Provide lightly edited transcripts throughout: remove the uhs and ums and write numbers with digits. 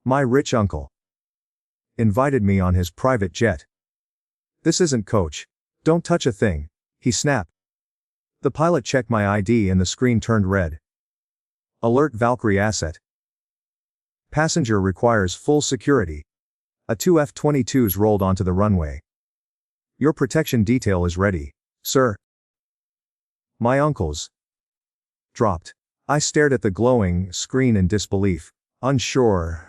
My rich uncle invited me on his private jet. This isn't coach. Don't touch a thing, he snapped. The pilot checked my ID and the screen turned red. Alert Valkyrie asset. Passenger requires full security. Two F-22s rolled onto the runway. Your protection detail is ready, sir. My uncle's dropped. I stared at the glowing screen in disbelief, unsure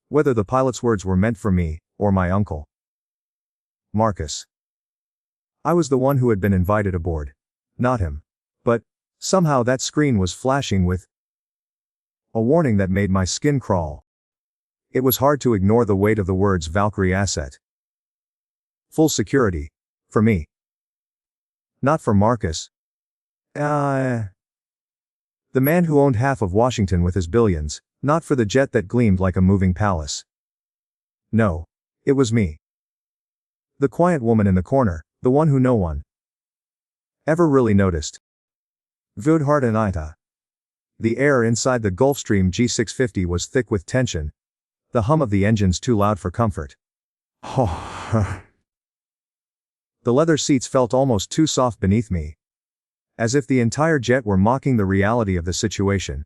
whether the pilot's words were meant for me, or my uncle. Marcus. I was the one who had been invited aboard. Not him. But, somehow that screen was flashing with a warning that made my skin crawl. It was hard to ignore the weight of the words Valkyrie asset. Full security. For me. Not for Marcus. The man who owned half of Washington with his billions, not for the jet that gleamed like a moving palace. No. It was me. The quiet woman in the corner, the one who no one ever really noticed. Vudhart and Ita. The air inside the Gulfstream G650 was thick with tension. The hum of the engines too loud for comfort. The leather seats felt almost too soft beneath me. As if the entire jet were mocking the reality of the situation.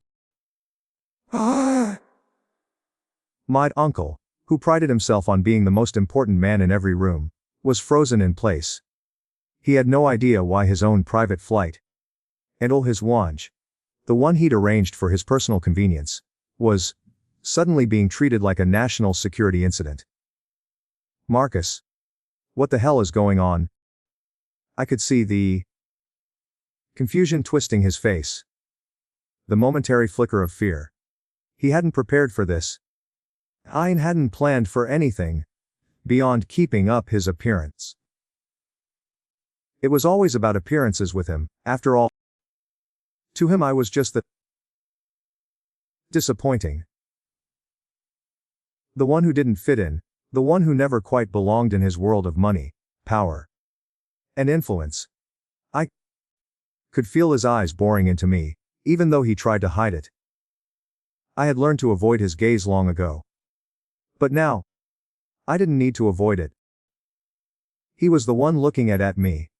My uncle, who prided himself on being the most important man in every room, was frozen in place. He had no idea why his own private flight, and all his wanj, the one he'd arranged for his personal convenience, was suddenly being treated like a national security incident. Marcus. What the hell is going on? I could see the confusion twisting his face. The momentary flicker of fear. He hadn't prepared for this. Ian hadn't planned for anything beyond keeping up his appearance. It was always about appearances with him, after all. To him I was just the disappointing. The one who didn't fit in, the one who never quite belonged in his world of money, power, and influence. I could feel his eyes boring into me, even though he tried to hide it. I had learned to avoid his gaze long ago. But now, I didn't need to avoid it. He was the one looking at me.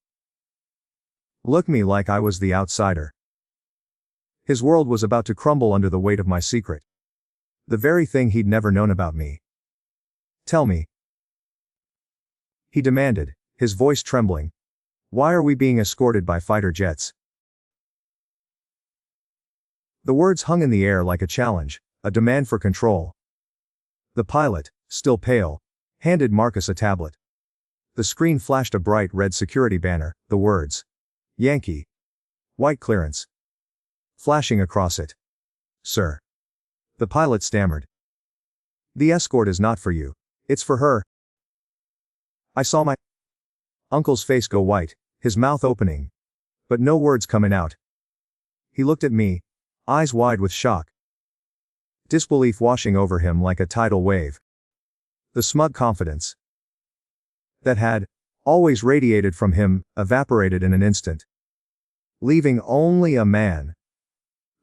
Looked me like I was the outsider. His world was about to crumble under the weight of my secret. The very thing he'd never known about me. Tell me. He demanded, his voice trembling. Why are we being escorted by fighter jets? The words hung in the air like a challenge, a demand for control. The pilot, still pale, handed Marcus a tablet. The screen flashed a bright red security banner, the words, Yankee. White clearance. Flashing across it. Sir. The pilot stammered. The escort is not for you. It's for her. I saw my uncle's face go white, his mouth opening. But no words coming out. He looked at me, eyes wide with shock. Disbelief washing over him like a tidal wave. The smug confidence that had always radiated from him evaporated in an instant. Leaving only a man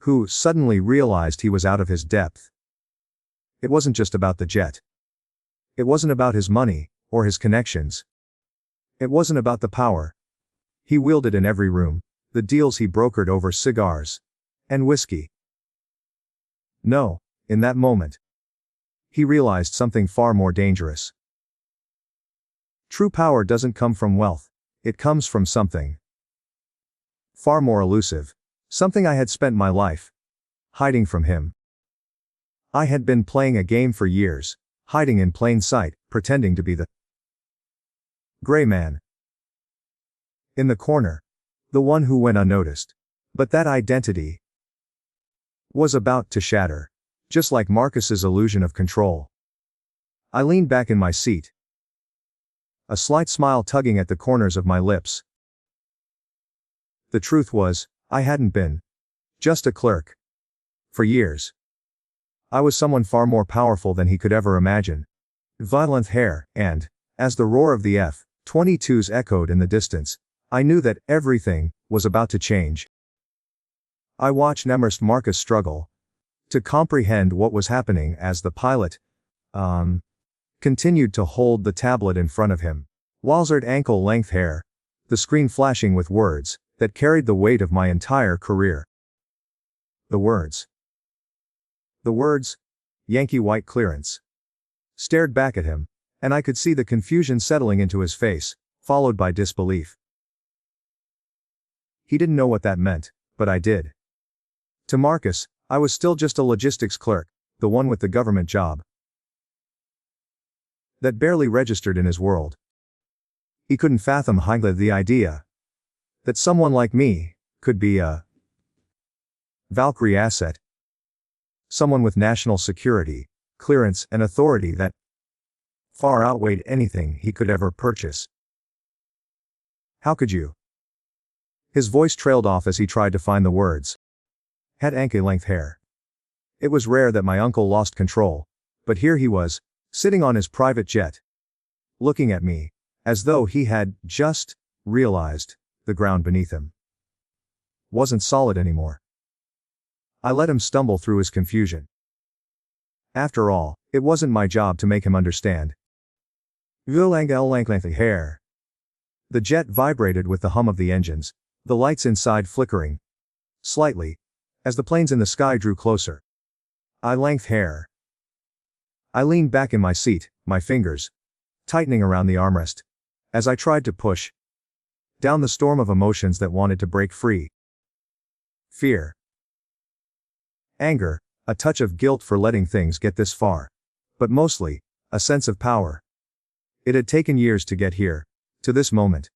who suddenly realized he was out of his depth. It wasn't just about the jet. It wasn't about his money, or his connections. It wasn't about the power he wielded in every room, the deals he brokered over cigars and whiskey. No, in that moment, he realized something far more dangerous. True power doesn't come from wealth, it comes from something far more elusive, something I had spent my life hiding from him. I had been playing a game for years, hiding in plain sight, pretending to be the gray man in the corner, the one who went unnoticed. But that identity was about to shatter, just like Marcus's illusion of control. I leaned back in my seat, a slight smile tugging at the corners of my lips. The truth was, I hadn't been just a clerk for years. I was someone far more powerful than he could ever imagine. Violent hair, and, as the roar of the F-22s echoed in the distance, I knew that everything was about to change. I watched Nemerst Marcus struggle to comprehend what was happening as the pilot, continued to hold the tablet in front of him. Wowzered ankle-length hair, the screen flashing with words that carried the weight of my entire career. The words, Yankee White Clearance, stared back at him, and I could see the confusion settling into his face, followed by disbelief. He didn't know what that meant, but I did. To Marcus, I was still just a logistics clerk, the one with the government job that barely registered in his world. He couldn't fathom the idea that someone like me could be a Valkyrie asset, someone with national security, clearance, and authority that far outweighed anything he could ever purchase. How could you? His voice trailed off as he tried to find the words. Had ankle-length hair. It was rare that my uncle lost control, but here he was, sitting on his private jet, looking at me, as though he had just realized the ground beneath him wasn't solid anymore. I let him stumble through his confusion. After all, it wasn't my job to make him understand. Ankle-length hair. The jet vibrated with the hum of the engines, the lights inside flickering slightly as the planes in the sky drew closer. Length hair. I leaned back in my seat, my fingers tightening around the armrest, as I tried to push down the storm of emotions that wanted to break free. Fear. Anger, a touch of guilt for letting things get this far. But mostly, a sense of power. It had taken years to get here, to this moment.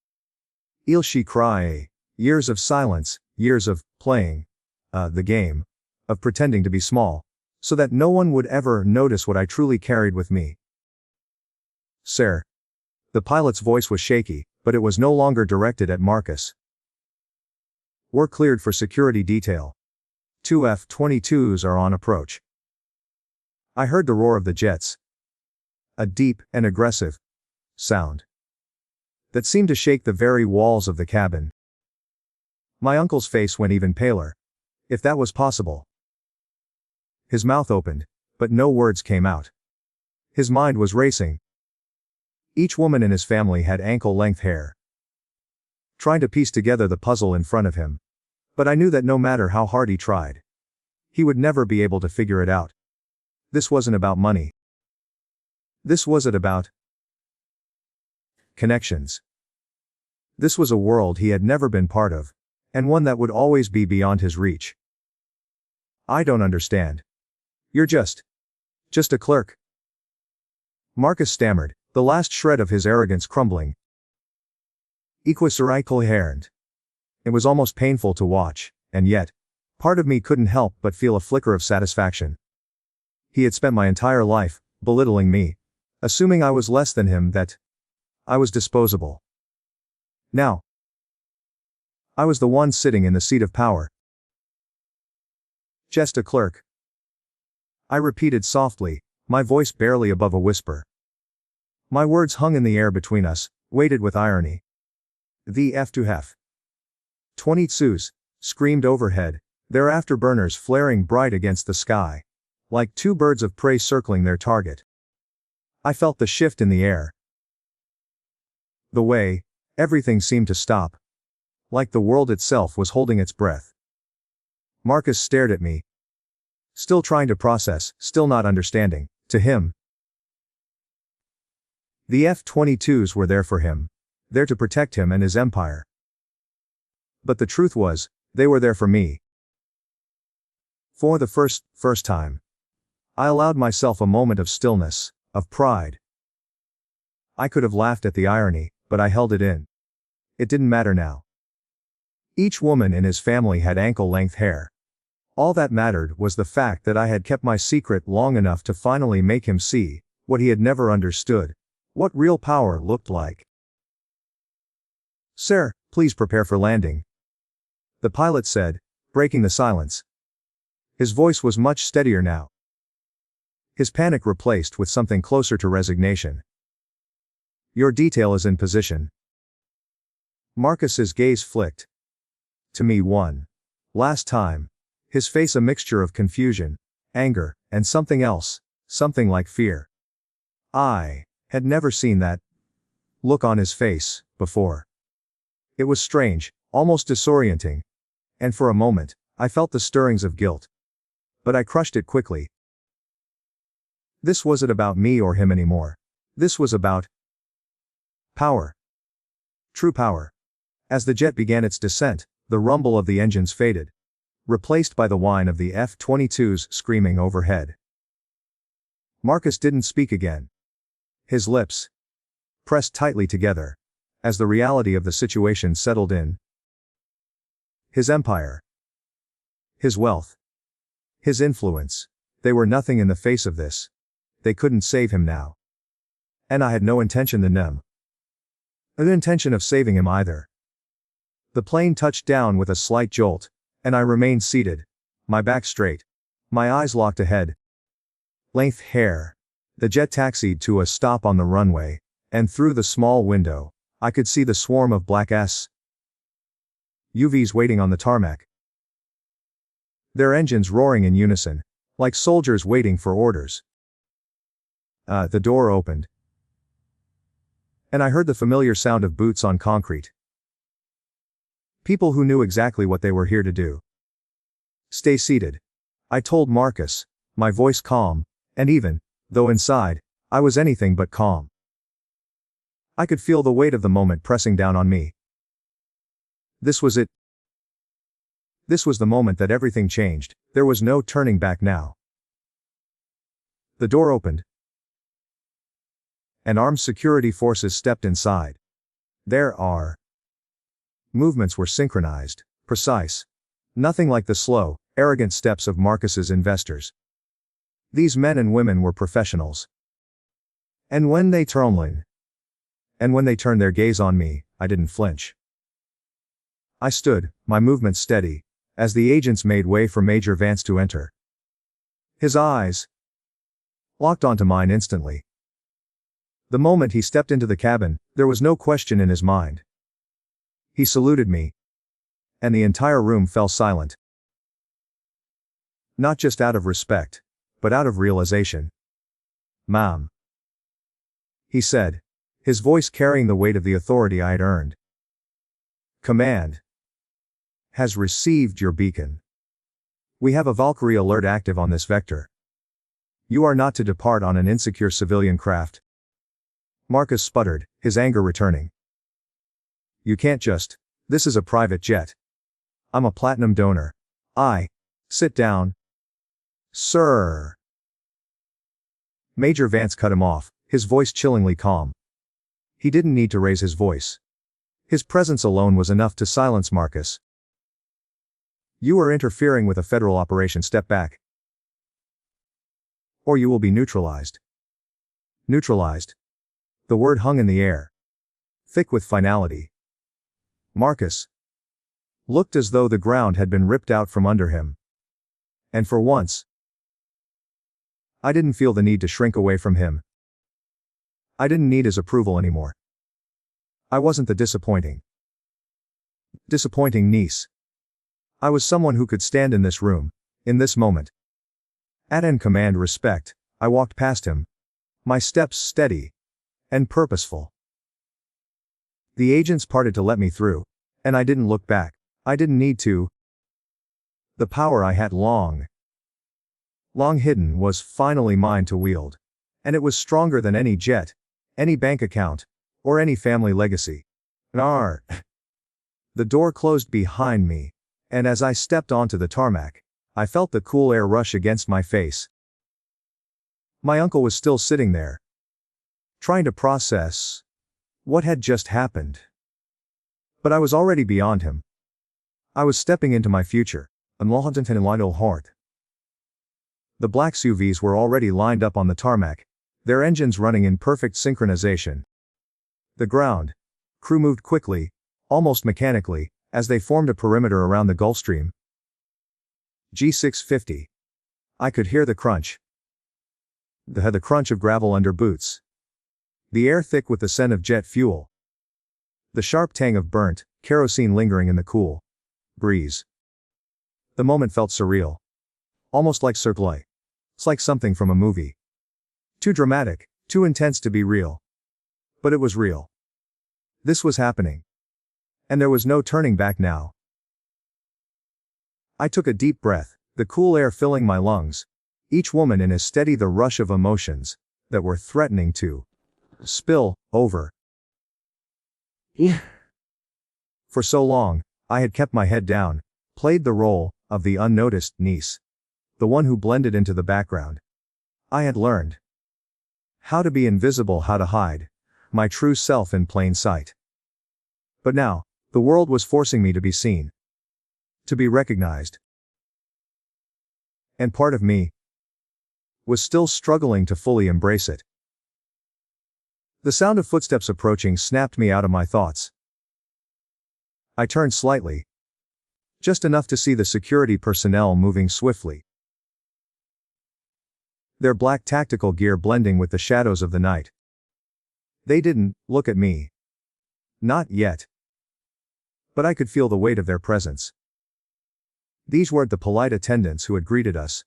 Il she cry, years of silence, years of playing the game, of pretending to be small, so that no one would ever notice what I truly carried with me. Sir. The pilot's voice was shaky, but it was no longer directed at Marcus. We're cleared for security detail. 2 F-22s are on approach. I heard the roar of the jets. A deep and aggressive sound that seemed to shake the very walls of the cabin. My uncle's face went even paler, if that was possible. His mouth opened, but no words came out. His mind was racing. Each woman in his family had ankle-length hair. Trying to piece together the puzzle in front of him. But I knew that no matter how hard he tried, he would never be able to figure it out. This wasn't about money. This wasn't about connections. This was a world he had never been part of, and one that would always be beyond his reach. I don't understand. You're just a clerk. Marcus stammered, the last shred of his arrogance crumbling. Equisurai coherent. It was almost painful to watch, and yet, part of me couldn't help but feel a flicker of satisfaction. He had spent my entire life belittling me, assuming I was less than him, that I was disposable. Now, I was the one sitting in the seat of power. Just a clerk. I repeated softly, my voice barely above a whisper. My words hung in the air between us, weighted with irony. The F-22s screamed overhead, their afterburners flaring bright against the sky, like two birds of prey circling their target. I felt the shift in the air. The way everything seemed to stop. Like the world itself was holding its breath. Marcus stared at me. Still trying to process, still not understanding. To him, the F-22s were there for him. There to protect him and his empire. But the truth was, they were there for me. For the first time, I allowed myself a moment of stillness, of pride. I could have laughed at the irony, but I held it in. It didn't matter now. Each woman in his family had ankle-length hair. All that mattered was the fact that I had kept my secret long enough to finally make him see what he had never understood, what real power looked like. Sir, please prepare for landing, the pilot said, breaking the silence. His voice was much steadier now. His panic replaced with something closer to resignation. Your detail is in position. Marcus's gaze flicked to me one last time, his face a mixture of confusion anger, and something else, something like fear. I had never seen that look on his face before. It was strange, almost disorienting, and for a moment, I felt the stirrings of guilt. But I crushed it quickly. This wasn't about me or him anymore. This was about power. True power. As the jet began its descent, the rumble of the engines faded, replaced by the whine of the F-22s screaming overhead. Marcus didn't speak again. His lips pressed tightly together, as the reality of the situation settled in. His empire, his wealth, his influence, they were nothing in the face of this. They couldn't save him now. And I had no intention of saving him either. The plane touched down with a slight jolt, and I remained seated, my back straight, my eyes locked ahead. Length hair. The jet taxied to a stop on the runway, and through the small window, I could see the swarm of black SUVs waiting on the tarmac. Their engines roaring in unison, like soldiers waiting for orders. The door opened, and I heard the familiar sound of boots on concrete. People who knew exactly what they were here to do. Stay seated, I told Marcus, my voice calm, and even, though inside, I was anything but calm. I could feel the weight of the moment pressing down on me. This was it. This was the moment that everything changed. There was no turning back now. The door opened, and armed security forces stepped inside. Their movements were synchronized, precise. Nothing like the slow, arrogant steps of Marcus's investors. These men and women were professionals. And when they turned their gaze on me, I didn't flinch. I stood, my movements steady, as the agents made way for Major Vance to enter. His eyes locked onto mine instantly. The moment he stepped into the cabin, there was no question in his mind. He saluted me, and the entire room fell silent. Not just out of respect, but out of realization. "Ma'am," he said, his voice carrying the weight of the authority I had earned. "Command has received your beacon. We have a Valkyrie alert active on this vector. You are not to depart on an insecure civilian craft." Marcus sputtered, his anger returning. "You can't just. This is a private jet. I'm a platinum donor. Sit down, sir." Major Vance cut him off, his voice chillingly calm. He didn't need to raise his voice. His presence alone was enough to silence Marcus. "You are interfering with a federal operation. Step back, or you will be neutralized." Neutralized? The word hung in the air, thick with finality. Marcus looked as though the ground had been ripped out from under him. And for once, I didn't feel the need to shrink away from him. I didn't need his approval anymore. I wasn't the disappointing niece. I was someone who could stand in this room, in this moment, and command respect. I walked past him, my steps steady and purposeful. The agents parted to let me through, and I didn't look back. I didn't need to. The power I had long hidden was finally mine to wield. And it was stronger than any jet, any bank account, or any family legacy. The door closed behind me, and as I stepped onto the tarmac, I felt the cool air rush against my face. My uncle was still sitting there, trying to process what had just happened. But I was already beyond him. I was stepping into my future. The black SUVs were already lined up on the tarmac, their engines running in perfect synchronization. The ground crew moved quickly, almost mechanically, as they formed a perimeter around the Gulfstream G650. I could hear the crunch. The crunch of gravel under boots. The air thick with the scent of jet fuel. The sharp tang of burnt kerosene lingering in the cool breeze. The moment felt surreal. Almost like surreal. It's like something from a movie. Too dramatic, too intense to be real. But it was real. This was happening. And there was no turning back now. I took a deep breath, the cool air filling my lungs, each woman in as steady the rush of emotions that were threatening to spill over. For so long, I had kept my head down, played the role of the unnoticed niece, the one who blended into the background. I had learned how to be invisible, how to hide my true self in plain sight. But now, the world was forcing me to be seen, to be recognized. And part of me was still struggling to fully embrace it. The sound of footsteps approaching snapped me out of my thoughts. I turned slightly, just enough to see the security personnel moving swiftly, their black tactical gear blending with the shadows of the night. They didn't look at me. Not yet. But I could feel the weight of their presence. These weren't the polite attendants who had greeted us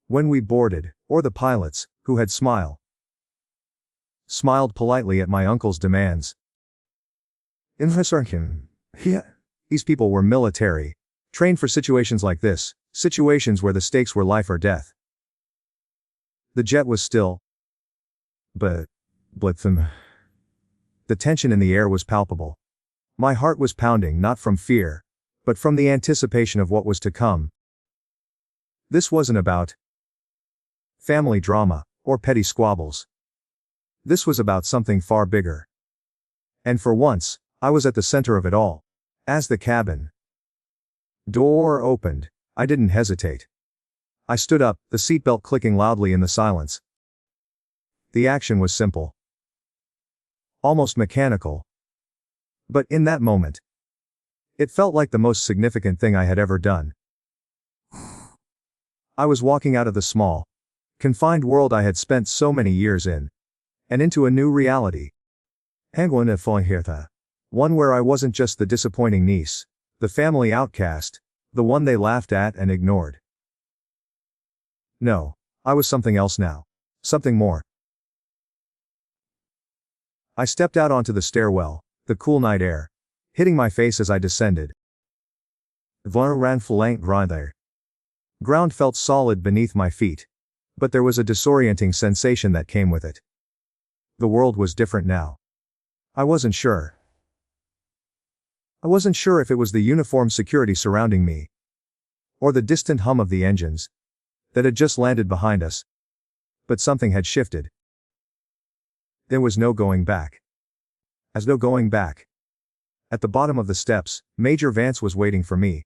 when we boarded, or the pilots, who had smiled politely at my uncle's demands. These people were military, trained for situations like this, situations where the stakes were life or death. The jet was still, but the tension in the air was palpable. My heart was pounding not from fear, but from the anticipation of what was to come. This wasn't about family drama, or petty squabbles. This was about something far bigger. And for once, I was at the center of it all. As the cabin door opened, I didn't hesitate. I stood up, the seatbelt clicking loudly in the silence. The action was simple, almost mechanical. But in that moment, it felt like the most significant thing I had ever done. I was walking out of the small, confined world I had spent so many years in, and into a new reality. One where I wasn't just the disappointing niece, the family outcast, the one they laughed at and ignored. No, I was something else now. Something more. I stepped out onto the stairwell, the cool night air hitting my face as I descended. Ground felt solid beneath my feet, but there was a disorienting sensation that came with it. The world was different now. I wasn't sure. I wasn't sure if it was the uniformed security surrounding me, or the distant hum of the engines that had just landed behind us. But something had shifted. There was no going back. As no going back. At the bottom of the steps, Major Vance was waiting for me,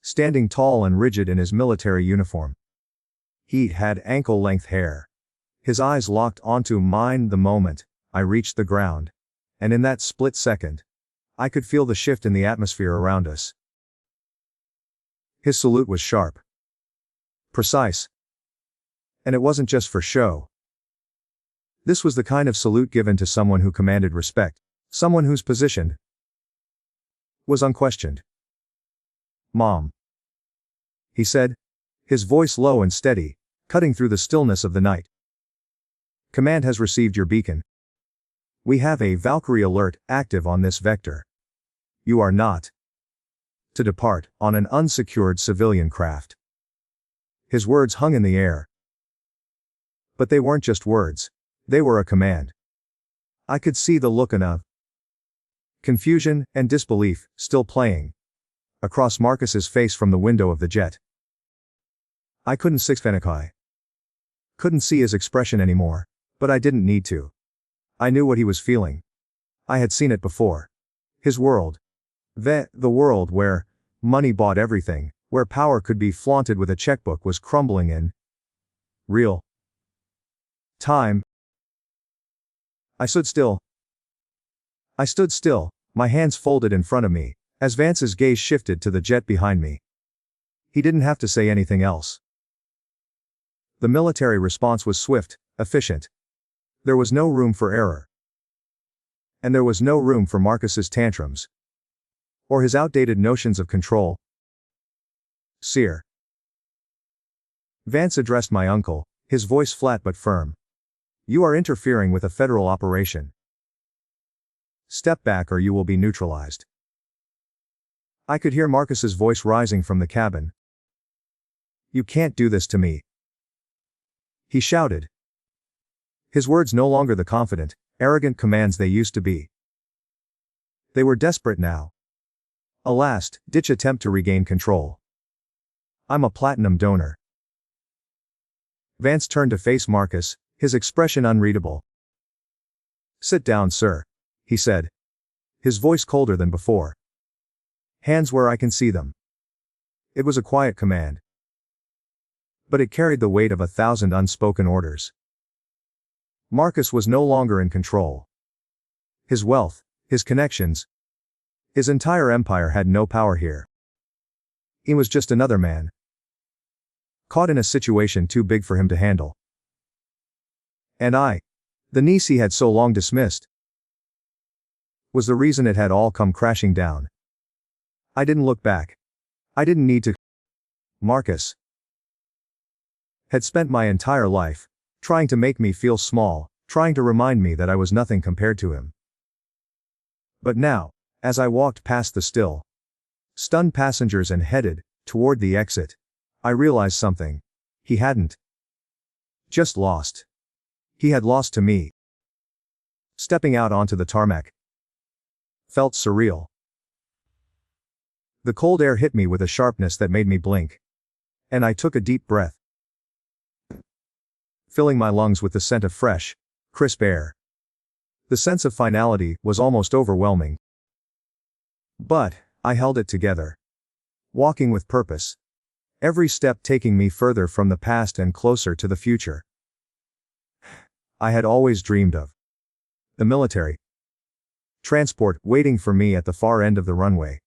standing tall and rigid in his military uniform. He had ankle-length hair. His eyes locked onto mine the moment I reached the ground, and in that split second, I could feel the shift in the atmosphere around us. His salute was sharp, precise, and it wasn't just for show. This was the kind of salute given to someone who commanded respect, someone whose position was unquestioned. "Mom," he said, his voice low and steady, cutting through the stillness of the night. "Command has received your beacon. We have a Valkyrie alert active on this vector. You are not to depart on an unsecured civilian craft." His words hung in the air. But they weren't just words. They were a command. I could see the look of confusion and disbelief still playing across Marcus's face from the window of the jet. I couldn't see his expression anymore, but I didn't need to. I knew what he was feeling. I had seen it before. His world. The world where money bought everything, where power could be flaunted with a checkbook, was crumbling in real time. I stood still, my hands folded in front of me, as Vance's gaze shifted to the jet behind me. He didn't have to say anything else. The military response was swift, efficient. There was no room for error. And there was no room for Marcus's tantrums, or his outdated notions of control. Sir Vance addressed my uncle, his voice flat but firm. You are interfering with a federal operation. Step back or you will be neutralized. I could hear Marcus's voice rising from the cabin. You can't do this to me, he shouted. His words no longer the confident, arrogant commands they used to be. They were desperate now. A last-ditch attempt to regain control. I'm a platinum donor. Vance turned to face Marcus, his expression unreadable. Sit down, sir, he said, his voice colder than before. Hands where I can see them. It was a quiet command, but it carried the weight of 1,000 unspoken orders. Marcus was no longer in control. His wealth, his connections, his entire empire had no power here. He was just another man, caught in a situation too big for him to handle. And I, the niece he had so long dismissed, was the reason it had all come crashing down. I didn't look back. I didn't need to. Marcus had spent my entire life trying to make me feel small, trying to remind me that I was nothing compared to him. But now, as I walked past the still, stunned passengers and headed toward the exit, I realized something. He hadn't just lost. He had lost to me. Stepping out onto the tarmac felt surreal. The cold air hit me with a sharpness that made me blink. And I took a deep breath, filling my lungs with the scent of fresh, crisp air. The sense of finality was almost overwhelming. But I held it together. Walking with purpose. Every step taking me further from the past and closer to the future. I had always dreamed of the military transport waiting for me at the far end of the runway.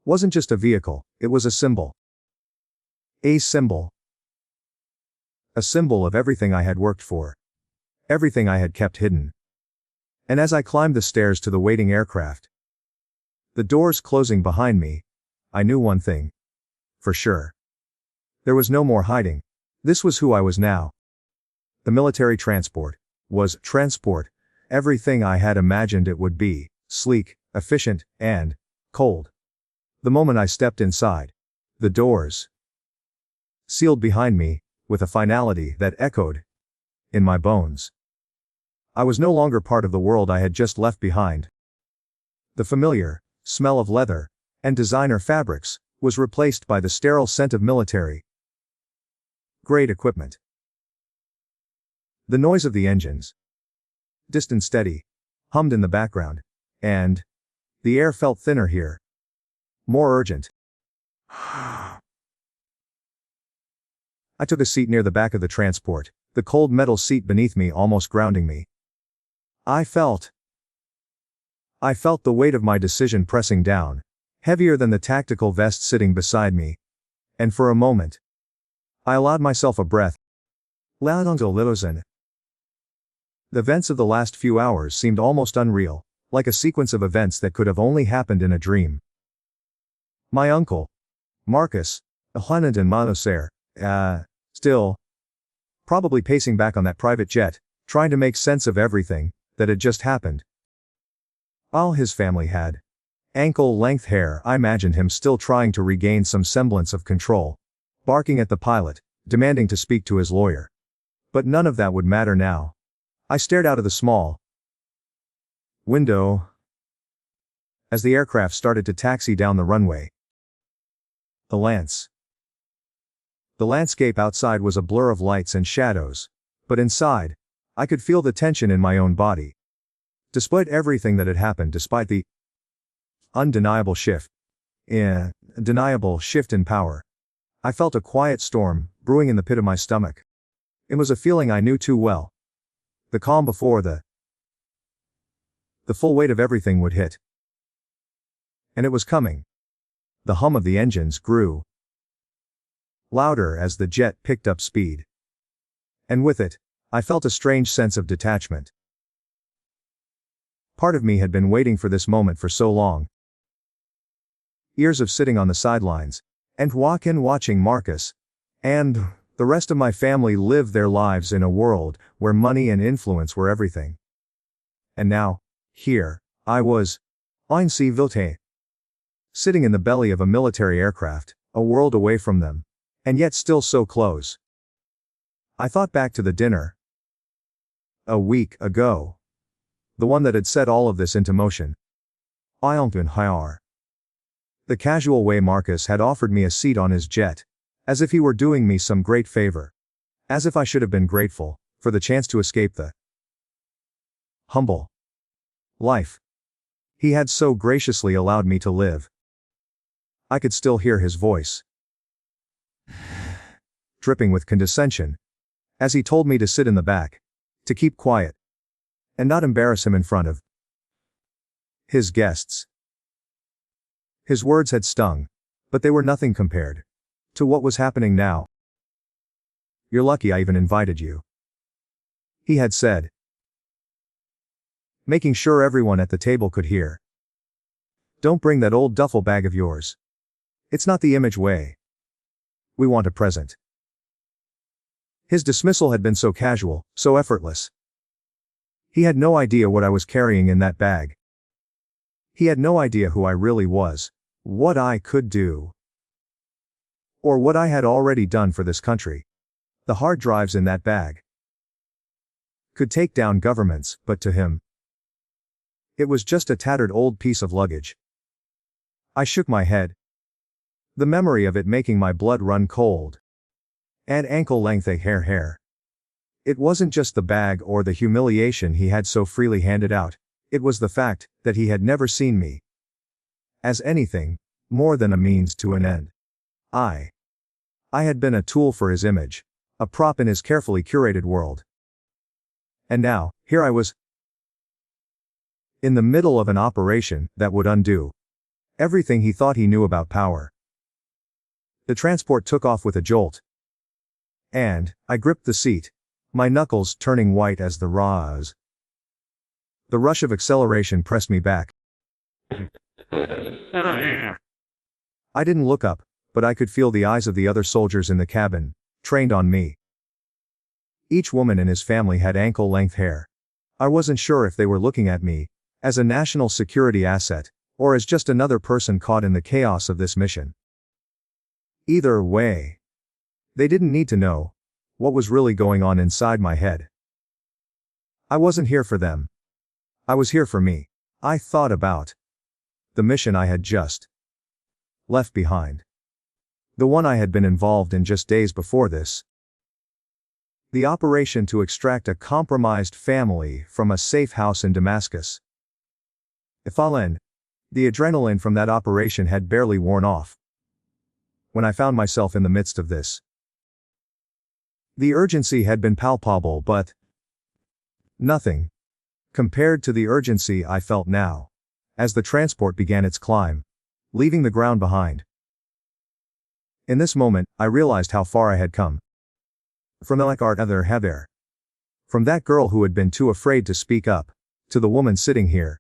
Wasn't just a vehicle, it was a symbol. A symbol. A symbol of everything I had worked for. Everything I had kept hidden. And as I climbed the stairs to the waiting aircraft, the doors closing behind me, I knew one thing. For sure. There was no more hiding. This was who I was now. The military transport was transport, everything I had imagined it would be, sleek, efficient, and cold. The moment I stepped inside, the doors sealed behind me, with a finality that echoed in my bones. I was no longer part of the world I had just left behind. The familiar smell of leather and designer fabrics was replaced by the sterile scent of military grade equipment. The noise of the engines, distant steady, hummed in the background, and the air felt thinner here, more urgent. I took a seat near the back of the transport, the cold metal seat beneath me almost grounding me. I felt the weight of my decision pressing down, heavier than the tactical vest sitting beside me. And for a moment, I allowed myself a breath. The events of the last few hours seemed almost unreal, like a sequence of events that could have only happened in a dream. My uncle, Marcus, Ahunand and Manoser, still probably pacing back on that private jet, trying to make sense of everything that had just happened. All his family had ankle-length hair. I imagined him still trying to regain some semblance of control, barking at the pilot, demanding to speak to his lawyer. But none of that would matter now. I stared out of the small window as the aircraft started to taxi down the runway. The landscape outside was a blur of lights and shadows, but inside, I could feel the tension in my own body. Despite everything that had happened, despite the undeniable shift in power, I felt a quiet storm brewing in the pit of my stomach. It was a feeling I knew too well. The calm before the full weight of everything would hit. And it was coming. The hum of the engines grew louder as the jet picked up speed. And with it, I felt a strange sense of detachment. Part of me had been waiting for this moment for so long. Years of sitting on the sidelines, and watching Marcus And the rest of my family lived their lives in a world where money and influence were everything. And now, here, I was, unseen, sitting in the belly of a military aircraft, a world away from them, and yet still so close. I thought back to the dinner a week ago. The one that had set all of this into motion. The casual way Marcus had offered me a seat on his jet, as if he were doing me some great favor. As if I should have been grateful for the chance to escape the humble life he had so graciously allowed me to live. I could still hear his voice, dripping with condescension, as he told me to sit in the back, to keep quiet, and not embarrass him in front of his guests. His words had stung, but they were nothing compared to what was happening now. "You're lucky I even invited you," he had said, making sure everyone at the table could hear. "Don't bring that old duffel bag of yours. It's not the image way. We want a present." His dismissal had been so casual, so effortless. He had no idea what I was carrying in that bag. He had no idea who I really was, what I could do, or what I had already done for this country. The hard drives in that bag could take down governments, but to him, it was just a tattered old piece of luggage. I shook my head, the memory of it making my blood run cold. And ankle-length hair. It wasn't just the bag or the humiliation he had so freely handed out, it was the fact that he had never seen me as anything more than a means to an end. I had been a tool for his image, a prop in his carefully curated world. And now, here I was, in the middle of an operation that would undo everything he thought he knew about power. The transport took off with a jolt, and I gripped the seat, my knuckles turning white as the raws. The rush of acceleration pressed me back. I didn't look up, but I could feel the eyes of the other soldiers in the cabin, trained on me. Each woman in his family had ankle-length hair. I wasn't sure if they were looking at me as a national security asset, or as just another person caught in the chaos of this mission. Either way, they didn't need to know what was really going on inside my head. I wasn't here for them. I was here for me. I thought about the mission I had just left behind. The one I had been involved in just days before this. The operation to extract a compromised family from a safe house in Damascus. The adrenaline from that operation had barely worn off when I found myself in the midst of this. The urgency had been palpable, but nothing compared to the urgency I felt now, as the transport began its climb, leaving the ground behind. In this moment, I realized how far I had come. From from that girl who had been too afraid to speak up, to the woman sitting here,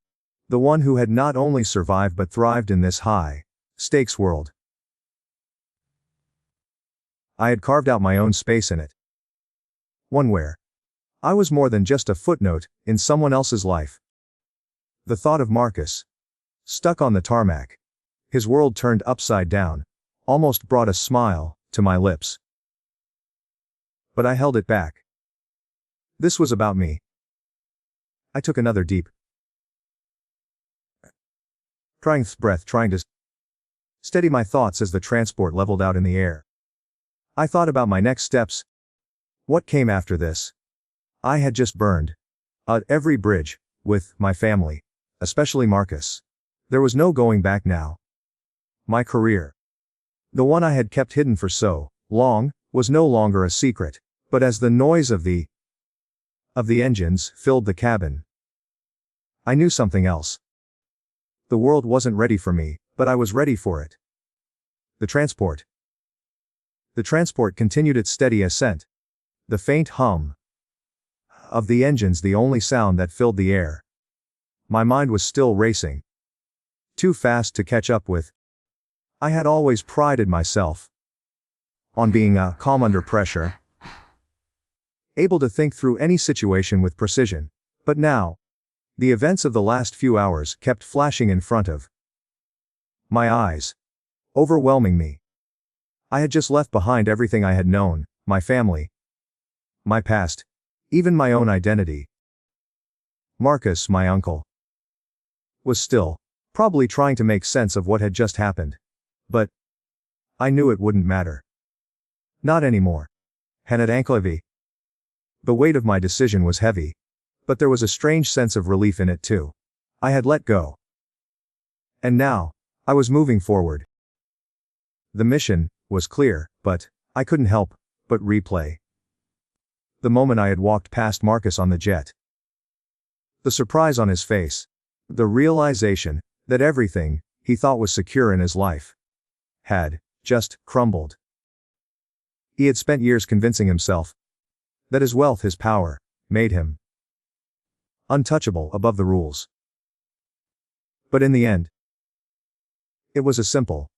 the one who had not only survived but thrived in this high-stakes world. I had carved out my own space in it. One where I was more than just a footnote in someone else's life. The thought of Marcus, stuck on the tarmac, his world turned upside down, almost brought a smile to my lips. But I held it back. This was about me. I took another deep breath, trying to steady my thoughts as the transport leveled out in the air. I thought about my next steps. What came after this? I had just burned out every bridge with my family, especially Marcus. There was no going back now. My career, the one I had kept hidden for so long, was no longer a secret, but as the noise of the engines filled the cabin, I knew something else. The world wasn't ready for me, but I was ready for it. The transport continued its steady ascent. The faint hum of the engines the only sound that filled the air. My mind was still racing. Too fast to catch up with. I had always prided myself on being calm under pressure, able to think through any situation with precision. But now, the events of the last few hours kept flashing in front of my eyes, overwhelming me. I had just left behind everything I had known, my family, my past, even my own identity. Marcus, my uncle, was still, probably trying to make sense of what had just happened. But I knew it wouldn't matter. Not anymore. The weight of my decision was heavy, but there was a strange sense of relief in it too. I had let go. And now, I was moving forward. The mission was clear, but I couldn't help but replay the moment I had walked past Marcus on the jet. The surprise on his face. The realization that everything he thought was secure in his life had just crumbled. He had spent years convincing himself that his wealth, his power, made him untouchable, above the rules. But in the end, it was a simple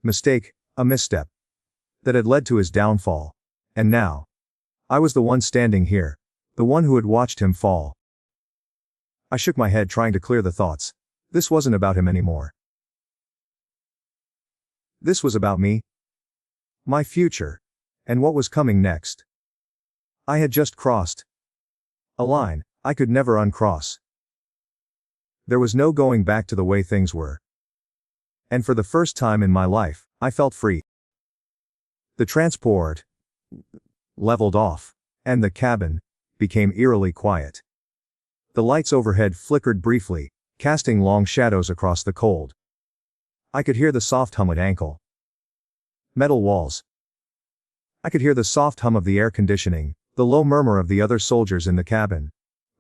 mistake, a misstep, that had led to his downfall. And now, I was the one standing here, the one who had watched him fall. I shook my head, trying to clear the thoughts. This wasn't about him anymore. This was about me, my future, and what was coming next. I had just crossed a line I could never uncross. There was no going back to the way things were. And for the first time in my life, I felt free. The transport leveled off, and the cabin became eerily quiet. The lights overhead flickered briefly, casting long shadows across the cold. I could hear the soft hum of ankle metal walls. I could hear the soft hum of the air conditioning, the low murmur of the other soldiers in the cabin.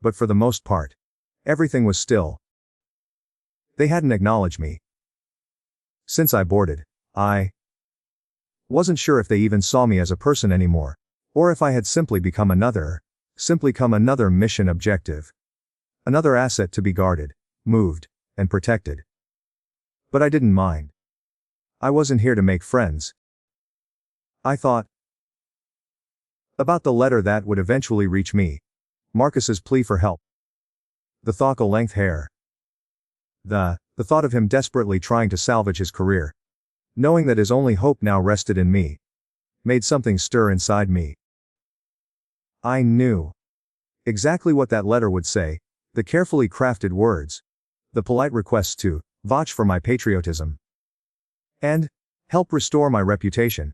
But for the most part, everything was still. They hadn't acknowledged me. Since I boarded, I wasn't sure if they even saw me as a person anymore, or if I had simply become another mission objective. Another asset to be guarded, moved, and protected. But I didn't mind. I wasn't here to make friends. I thought about the letter that would eventually reach me. Marcus's plea for help. The length hair. The thought of him desperately trying to salvage his career, knowing that his only hope now rested in me, made something stir inside me. I knew exactly what that letter would say, the carefully crafted words, the polite requests to vouch for my patriotism and help restore my reputation.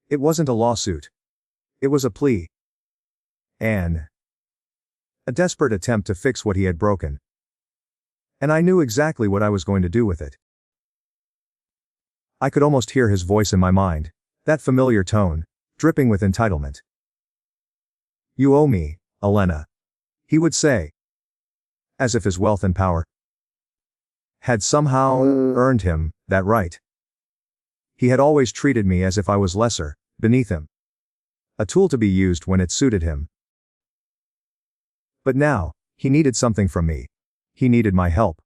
It wasn't a lawsuit. It was a plea. A desperate attempt to fix what he had broken. And I knew exactly what I was going to do with it. I could almost hear his voice in my mind, that familiar tone, dripping with entitlement. "You owe me, Elena," he would say, as if his wealth and power had somehow earned him that right. He had always treated me as if I was lesser, beneath him. A tool to be used when it suited him. But now, he needed something from me. He needed my help.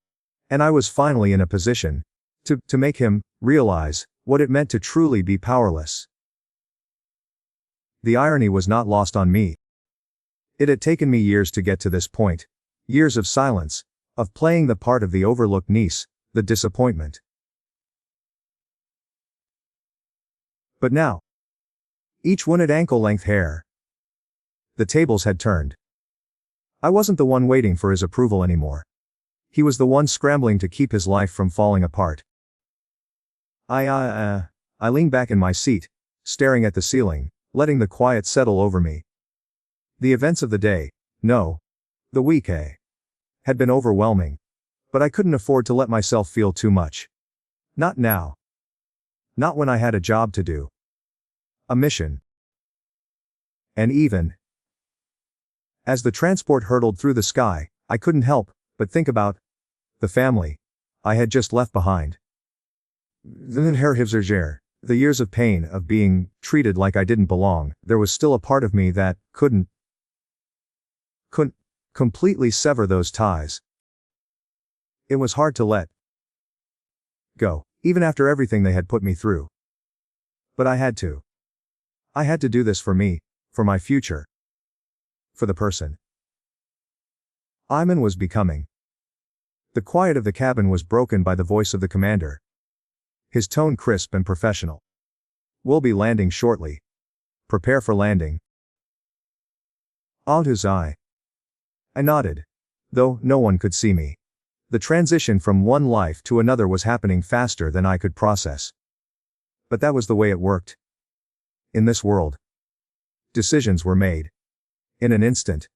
And I was finally in a position to make him realize what it meant to truly be powerless. The irony was not lost on me. It had taken me years to get to this point. Years of silence, of playing the part of the overlooked niece, the disappointment. But now, each one had ankle-length hair. The tables had turned. I wasn't the one waiting for his approval anymore. He was the one scrambling to keep his life from falling apart. I leaned back in my seat, staring at the ceiling, letting the quiet settle over me. The events of the day, no, the week, had been overwhelming. But I couldn't afford to let myself feel too much. Not now. Not when I had a job to do. A mission. And even as the transport hurtled through the sky, I couldn't help but think about the family I had just left behind. The years of pain of being treated like I didn't belong. There was still a part of me that couldn't completely sever those ties. It was hard to let go, even after everything they had put me through. But I had to. I had to do this for me, for my future, for the person Iman was becoming. The quiet of the cabin was broken by the voice of the commander. His tone crisp and professional. "We'll be landing shortly. Prepare for landing." Onto's eye. I nodded, though no one could see me. The transition from one life to another was happening faster than I could process. But that was the way it worked. In this world, decisions were made in an instant,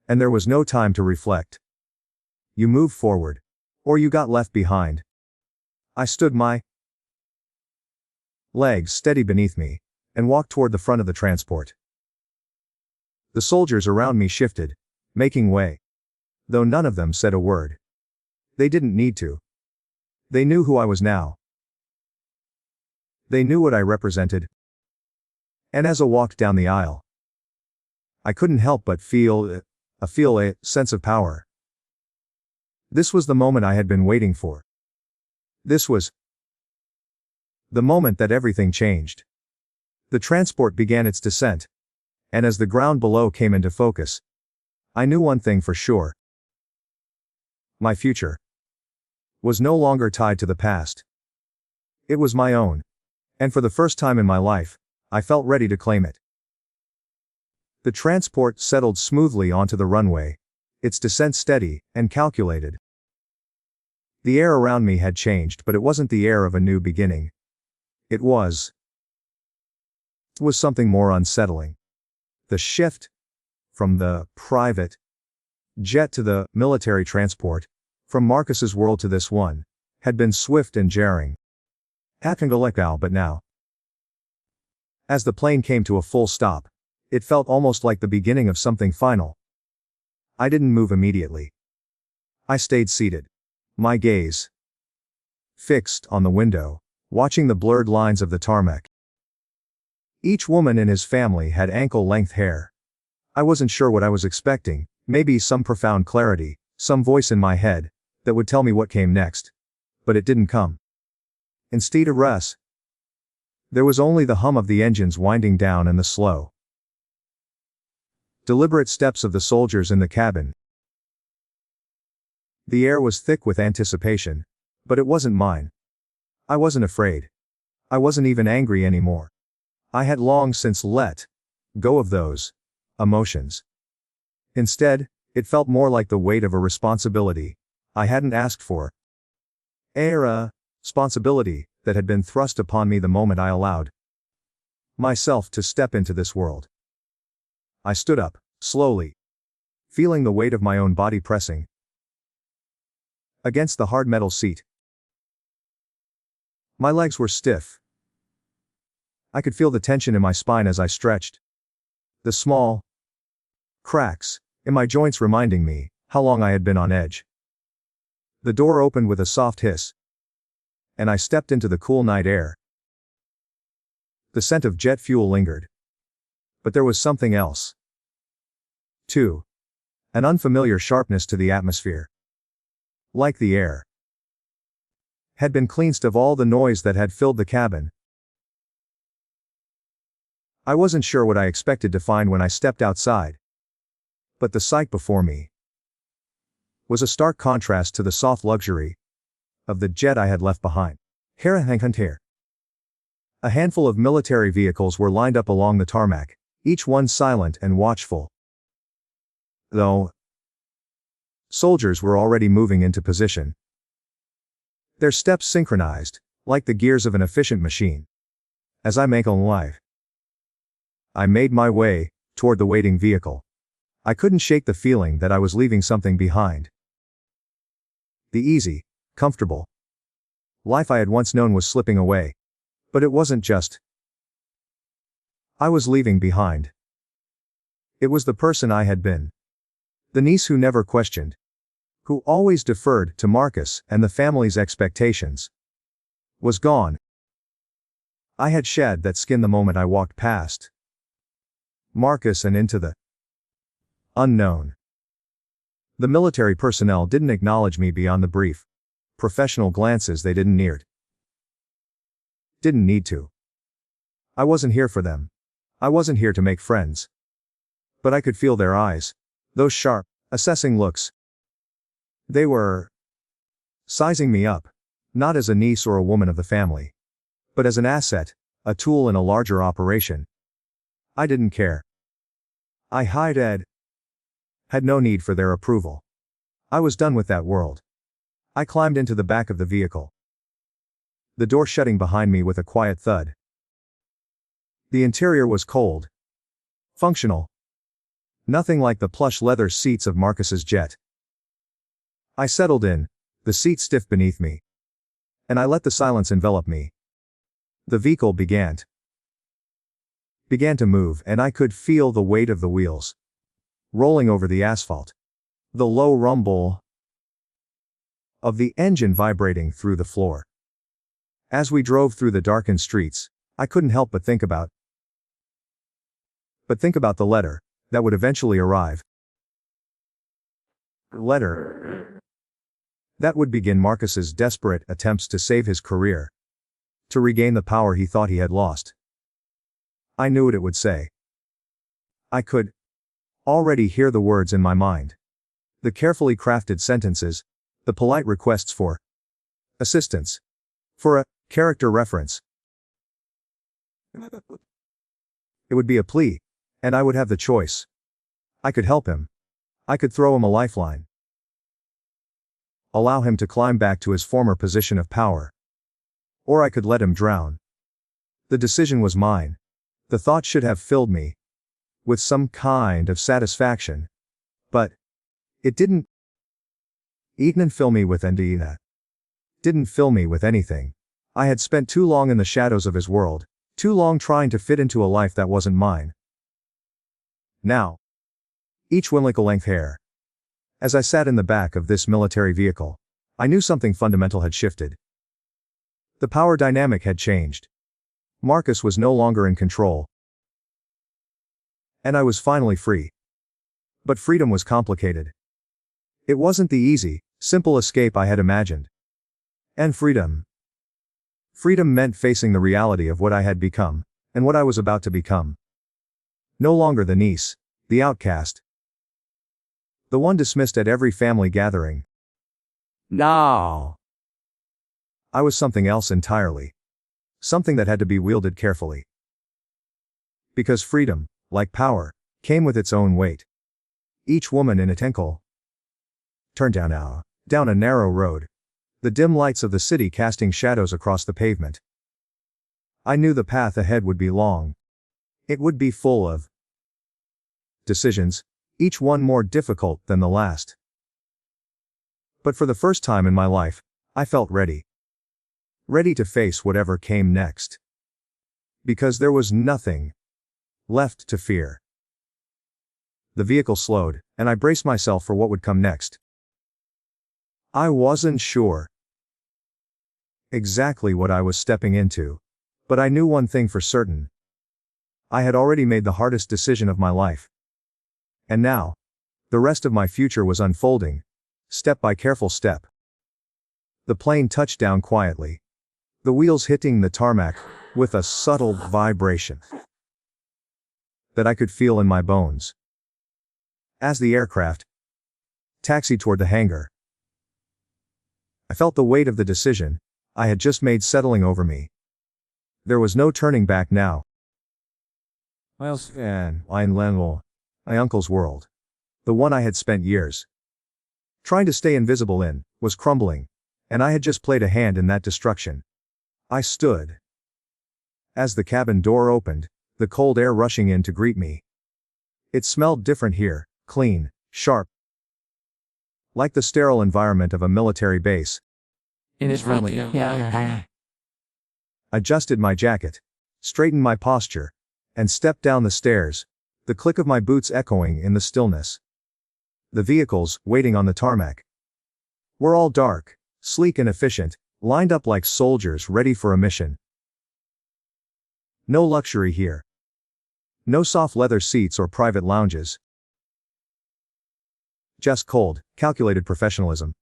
and there was no time to reflect. You moved forward, or you got left behind. I stood my legs steady beneath me, and walked toward the front of the transport. The soldiers around me shifted, making way, though none of them said a word. They didn't need to. They knew who I was now. They knew what I represented. And as I walked down the aisle, I couldn't help but feel a sense of power. This was the moment I had been waiting for. This was the moment that everything changed. The transport began its descent, and as the ground below came into focus, I knew one thing for sure. My future was no longer tied to the past. It was my own, and for the first time in my life, I felt ready to claim it. The transport settled smoothly onto the runway, its descent steady and calculated. The air around me had changed, but it wasn't the air of a new beginning. It was something more unsettling. The shift from the private jet to the military transport, from Marcus's world to this one, had been swift and jarring. But now, as the plane came to a full stop, it felt almost like the beginning of something final. I didn't move immediately. I stayed seated, my gaze fixed on the window, watching the blurred lines of the tarmac. Each woman in his family had ankle-length hair. I wasn't sure what I was expecting, maybe some profound clarity, some voice in my head, that would tell me what came next. But it didn't come. Instead of rest, there was only the hum of the engines winding down and the slow, deliberate steps of the soldiers in the cabin. The air was thick with anticipation, but it wasn't mine. I wasn't afraid. I wasn't even angry anymore. I had long since let go of those emotions. Instead, it felt more like the weight of a responsibility I hadn't asked for. A responsibility that had been thrust upon me the moment I allowed myself to step into this world. I stood up, slowly, feeling the weight of my own body pressing against the hard metal seat. My legs were stiff. I could feel the tension in my spine as I stretched. The small cracks in my joints reminding me how long I had been on edge. The door opened with a soft hiss, and I stepped into the cool night air. The scent of jet fuel lingered. But there was something else, too. An unfamiliar sharpness to the atmosphere. Like the air had been cleansed of all the noise that had filled the cabin. I wasn't sure what I expected to find when I stepped outside. But the sight before me was a stark contrast to the soft luxury of the jet I had left behind. A handful of military vehicles were lined up along the tarmac, each one silent and watchful. Though soldiers were already moving into position. Their steps synchronized, like the gears of an efficient machine. As I made my way toward the waiting vehicle. I couldn't shake the feeling that I was leaving something behind. The easy, comfortable life I had once known was slipping away. But it wasn't just I was leaving behind. It was the person I had been. The niece who never questioned, who always deferred to Marcus and the family's expectations, was gone. I had shed that skin the moment I walked past Marcus and into the unknown. The military personnel didn't acknowledge me beyond the brief professional glances they didn't need to. I wasn't here for them. I wasn't here to make friends. But I could feel their eyes. Those sharp, assessing looks. They were sizing me up. Not as a niece or a woman of the family. But as an asset, a tool in a larger operation. I didn't care. I had no need for their approval. I was done with that world. I climbed into the back of the vehicle. The door shutting behind me with a quiet thud. The interior was cold. Functional. Nothing like the plush leather seats of Marcus's jet. I settled in, the seat stiff beneath me. And I let the silence envelop me. The vehicle began to move, and I could feel the weight of the wheels rolling over the asphalt. The low rumble of the engine vibrating through the floor. As we drove through the darkened streets, I couldn't help but think about the letter that would eventually arrive. The letter that would begin Marcus's desperate attempts to save his career, to regain the power he thought he had lost. I knew what it would say. I could already hear the words in my mind. The carefully crafted sentences, the polite requests for assistance, for a character reference. It would be a plea, and I would have the choice. I could help him. I could throw him a lifeline. Allow him to climb back to his former position of power. Or I could let him drown. The decision was mine. The thought should have filled me with some kind of satisfaction. But it didn't. It didn't fill me with anything. I had spent too long in the shadows of his world, too long trying to fit into a life that wasn't mine. Now, each length hair. As I sat in the back of this military vehicle, I knew something fundamental had shifted. The power dynamic had changed. Marcus was no longer in control. And I was finally free. But freedom was complicated. It wasn't the easy, simple escape I had imagined. And freedom meant facing the reality of what I had become, and what I was about to become. No longer the niece, the outcast. The one dismissed at every family gathering. No. I was something else entirely. Something that had to be wielded carefully. Because freedom, like power, came with its own weight. Each woman in a tinkle turned down a narrow road. The dim lights of the city casting shadows across the pavement. I knew the path ahead would be long. It would be full of decisions, each one more difficult than the last. But for the first time in my life, I felt ready. Ready to face whatever came next. Because there was nothing left to fear. The vehicle slowed, and I braced myself for what would come next. I wasn't sure exactly what I was stepping into, but I knew one thing for certain. I had already made the hardest decision of my life. And now, the rest of my future was unfolding, step by careful step. The plane touched down quietly, the wheels hitting the tarmac with a subtle vibration that I could feel in my bones. As the aircraft taxied toward the hangar, I felt the weight of the decision I had just made settling over me. There was no turning back now. My uncle's world, the one I had spent years trying to stay invisible in, was crumbling, and I had just played a hand in that destruction. I stood as the cabin door opened, the cold air rushing in to greet me. It smelled different here, clean, sharp, like the sterile environment of a military base. It is friendly. Adjusted my jacket, straightened my posture, and stepped down the stairs, the click of my boots echoing in the stillness. The vehicles, waiting on the tarmac, were all dark, sleek and efficient, lined up like soldiers ready for a mission. No luxury here. No soft leather seats or private lounges. Just cold, calculated professionalism.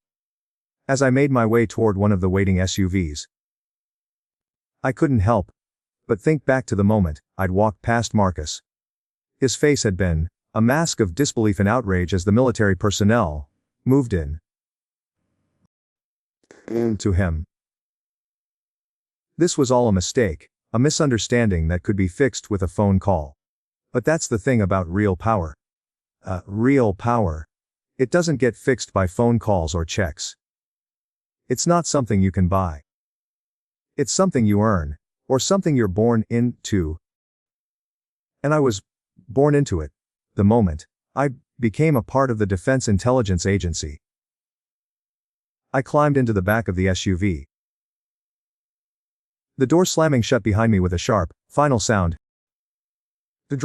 As I made my way toward one of the waiting SUVs, I couldn't help But think back to the moment I'd walked past Marcus. His face had been a mask of disbelief and outrage as the military personnel moved in to him. This was all a mistake, a misunderstanding that could be fixed with a phone call. But that's the thing about real power. Real power. It doesn't get fixed by phone calls or checks. It's not something you can buy. It's something you earn, or something you're born into. And I was born into it, the moment I became a part of the Defense Intelligence Agency. I climbed into the back of the SUV. The door slamming shut behind me with a sharp, final sound. The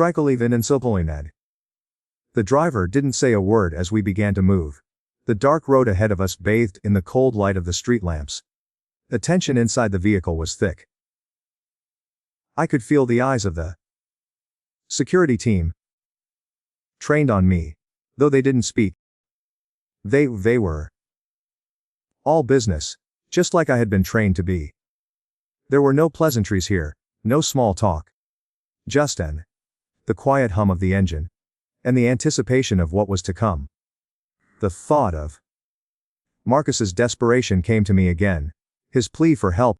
driver didn't say a word as we began to move. The dark road ahead of us bathed in the cold light of the street lamps. The tension inside the vehicle was thick. I could feel the eyes of the security team trained on me, though they didn't speak. They were all business, just like I had been trained to be. There were no pleasantries here, no small talk. Just the quiet hum of the engine, and the anticipation of what was to come. The thought of Marcus's desperation came to me again, his plea for help.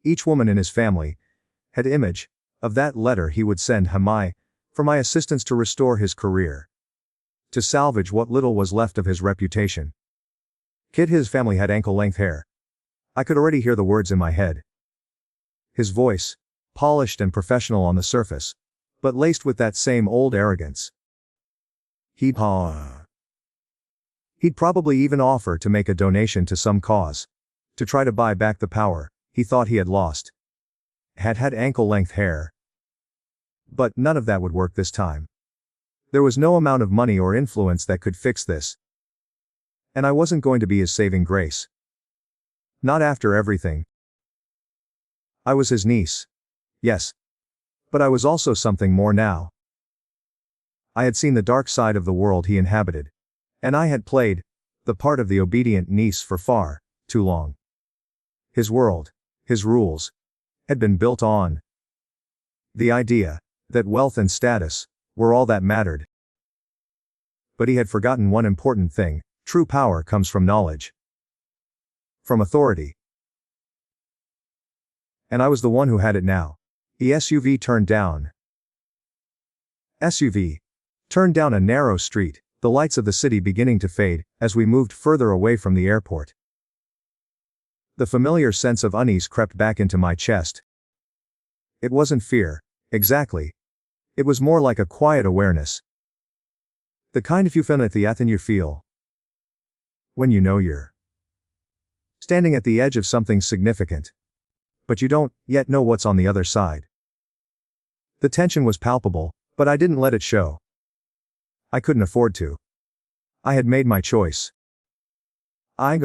Each woman in his family had image of that letter he would send Hamai for my assistance to restore his career, to salvage what little was left of his reputation. His family had ankle-length hair. I could already hear the words in my head. His voice, polished and professional on the surface, but laced with that same old arrogance. He'd probably even offer to make a donation to some cause, to try to buy back the power he thought he had lost. Had ankle-length hair. But none of that would work this time. There was no amount of money or influence that could fix this. And I wasn't going to be his saving grace. Not after everything. I was his niece. Yes. But I was also something more now. I had seen the dark side of the world he inhabited. And I had played the part of the obedient niece for far too long. His world, his rules, had been built on the idea that wealth and status were all that mattered. But he had forgotten one important thing: true power comes from knowledge, from authority. And I was the one who had it now. The SUV turned down a narrow street, the lights of the city beginning to fade as we moved further away from the airport. The familiar sense of unease crept back into my chest. It wasn't fear, exactly. It was more like a quiet awareness. The kind of you feel when you know you're standing at the edge of something significant, but you don't yet know what's on the other side. The tension was palpable, but I didn't let it show. I couldn't afford to. I had made my choice. I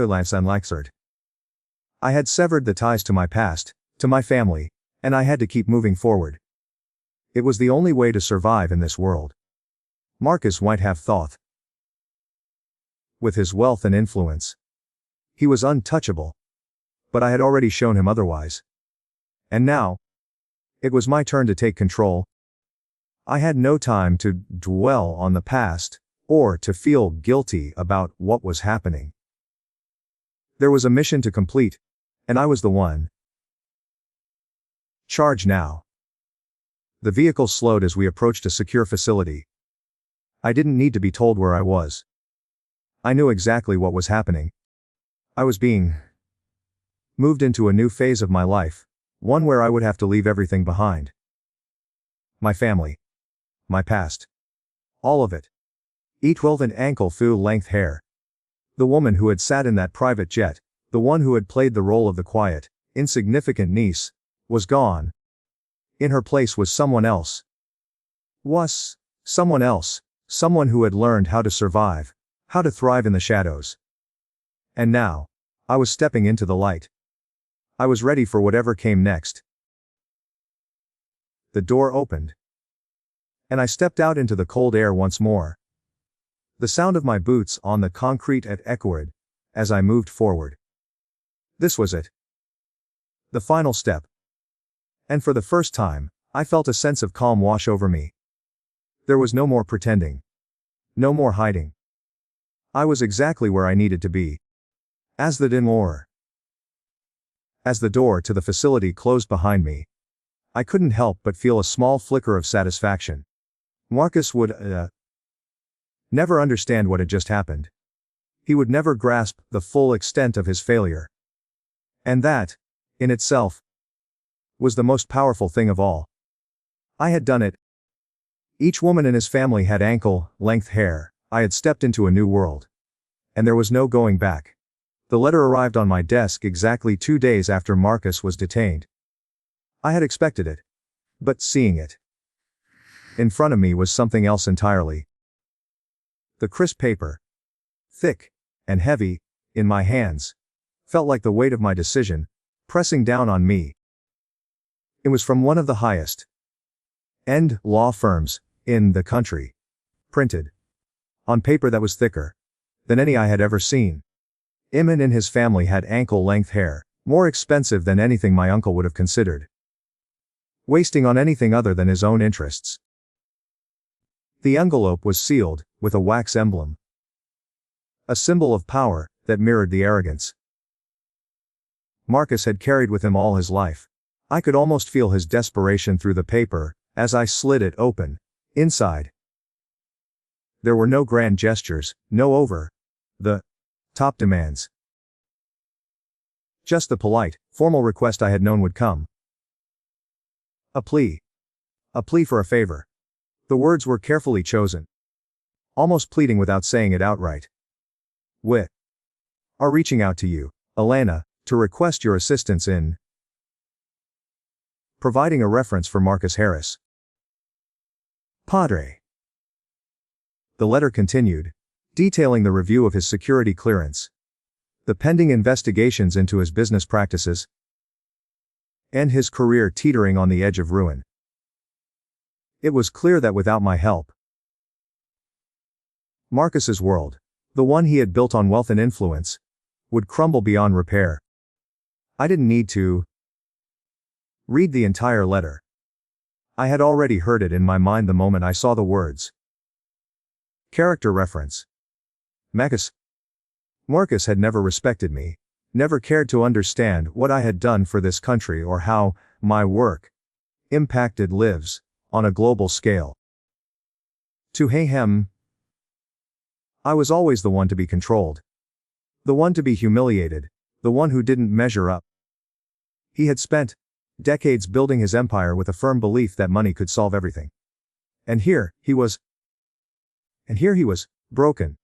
had severed the ties to my past, to my family, and I had to keep moving forward. It was the only way to survive in this world. Marcus might have thought. With his wealth and influence, he was untouchable. But I had already shown him otherwise. And now, it was my turn to take control. I had no time to dwell on the past, or to feel guilty about what was happening. There was a mission to complete, and I was the one. Charge now. The vehicle slowed as we approached a secure facility. I didn't need to be told where I was. I knew exactly what was happening. I was being moved into a new phase of my life, one where I would have to leave everything behind. My family. My past. All of it. Each 12 and ankle-length hair. The woman who had sat in that private jet, the one who had played the role of the quiet, insignificant niece, was gone. In her place was someone else. Someone who had learned how to survive, how to thrive in the shadows. And now, I was stepping into the light. I was ready for whatever came next. The door opened. And I stepped out into the cold air once more. The sound of my boots on the concrete echoed as I moved forward. This was it. The final step. And for the first time, I felt a sense of calm wash over me. There was no more pretending. No more hiding. I was exactly where I needed to be. As the door to the facility closed behind me, I couldn't help but feel a small flicker of satisfaction. Marcus would, never understand what had just happened. He would never grasp the full extent of his failure. And that, in itself, was the most powerful thing of all. I had done it. Each woman in his family had ankle-length hair. I had stepped into a new world. And there was no going back. The letter arrived on my desk exactly 2 days after Marcus was detained. I had expected it. But seeing it in front of me was something else entirely. The crisp paper, thick and heavy, in my hands, felt like the weight of my decision, pressing down on me. It was from one of the highest-end law firms in the country, printed on paper that was thicker than any I had ever seen. Eamon and his family had ankle-length hair, more expensive than anything my uncle would have considered wasting on anything other than his own interests. The envelope was sealed with a wax emblem, a symbol of power that mirrored the arrogance Marcus had carried with him all his life. I could almost feel his desperation through the paper as I slid it open. Inside, there were no grand gestures, no over-the-top demands. Just the polite, formal request I had known would come. A plea. A plea for a favor. The words were carefully chosen. Almost pleading without saying it outright. We are reaching out to you, Alana, to request your assistance in providing a reference for Marcus Harris, Padre. The letter continued, detailing the review of his security clearance, the pending investigations into his business practices, and his career teetering on the edge of ruin. It was clear that without my help, Marcus's world, the one he had built on wealth and influence, would crumble beyond repair. I didn't need to read the entire letter. I had already heard it in my mind the moment I saw the words. Character reference. Marcus had never respected me, never cared to understand what I had done for this country or how my work impacted lives on a global scale. To him, I was always the one to be controlled, the one to be humiliated, the one who didn't measure up. He had spent decades building his empire with a firm belief that money could solve everything. And here he was, broken.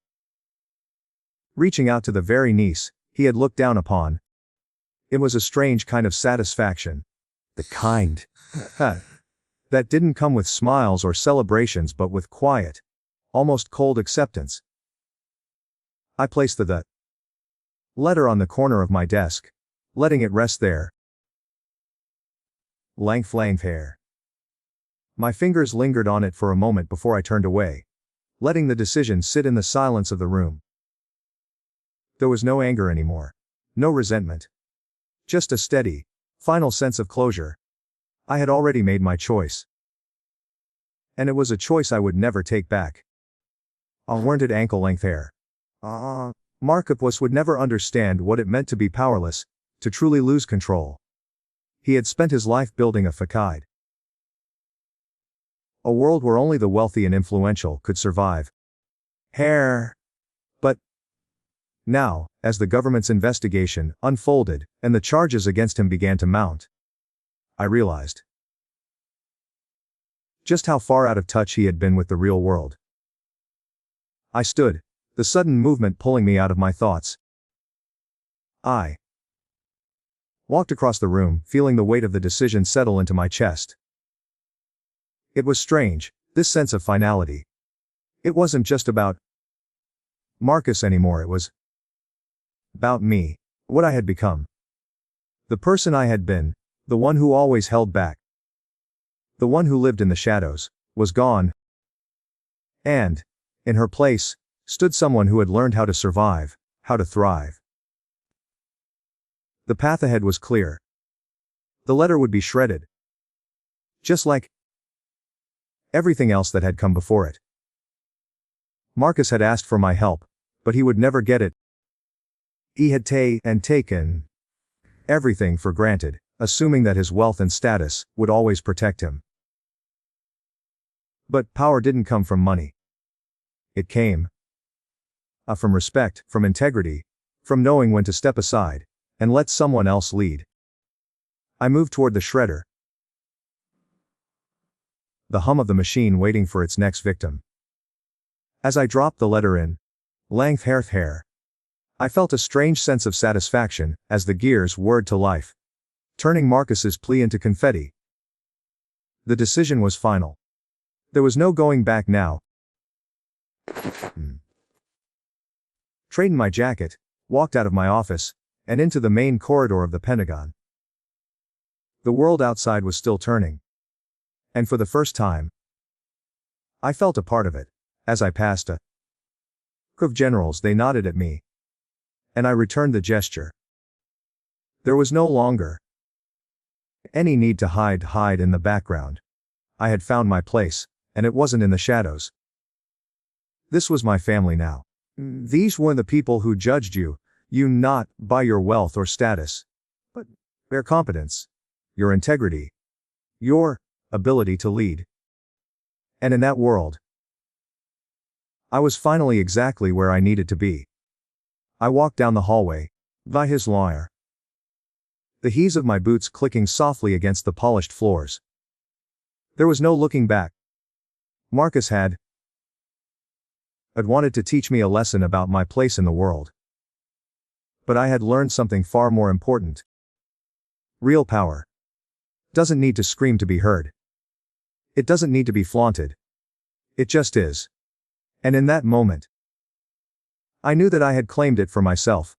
Reaching out to the very niece he had looked down upon. It was a strange kind of satisfaction. The kind that didn't come with smiles or celebrations but with quiet, almost cold acceptance. I placed the letter on the corner of my desk, letting it rest there. Length hair. My fingers lingered on it for a moment before I turned away, letting the decision sit in the silence of the room. There was no anger anymore, no resentment. Just a steady, final sense of closure. I had already made my choice. And it was a choice I would never take back. Unwarranted ankle-length hair. Marcus would never understand what it meant to be powerless, to truly lose control. He had spent his life building a facade. A world where only the wealthy and influential could survive. Hair. But now, as the government's investigation unfolded and the charges against him began to mount, I realized just how far out of touch he had been with the real world. I stood, the sudden movement pulling me out of my thoughts. I walked across the room, feeling the weight of the decision settle into my chest. It was strange, this sense of finality. It wasn't just about Marcus anymore, it was about me, what I had become. The person I had been, the one who always held back, the one who lived in the shadows, was gone. And, in her place, stood someone who had learned how to survive, how to thrive. The path ahead was clear. The letter would be shredded, Just like everything else that had come before it. Marcus had asked for my help, but he would never get it. He had taken everything for granted, assuming that his wealth and status would always protect him. But power didn't come from money. It came from respect, from integrity, from knowing when to step aside and let someone else lead. I moved toward the shredder, the hum of the machine waiting for its next victim. As I dropped the letter in, length hair, I felt a strange sense of satisfaction as the gears whirred to life, turning Marcus's plea into confetti. The decision was final. There was no going back now. Trading my jacket, walked out of my office, and into the main corridor of the Pentagon. The world outside was still turning. And for the first time, I felt a part of it. As I passed a group of generals, they nodded at me, and I returned the gesture. There was no longer any need to hide in the background. I had found my place, and it wasn't in the shadows. This was my family now. These were the people who judged you not by your wealth or status, but their competence, your integrity, your ability to lead. And in that world, I was finally exactly where I needed to be. I walked down the hallway, by his lawyer, the heels of my boots clicking softly against the polished floors. There was no looking back. Marcus had wanted to teach me a lesson about my place in the world. But I had learned something far more important. Real power doesn't need to scream to be heard. It doesn't need to be flaunted. It just is. And in that moment, I knew that I had claimed it for myself.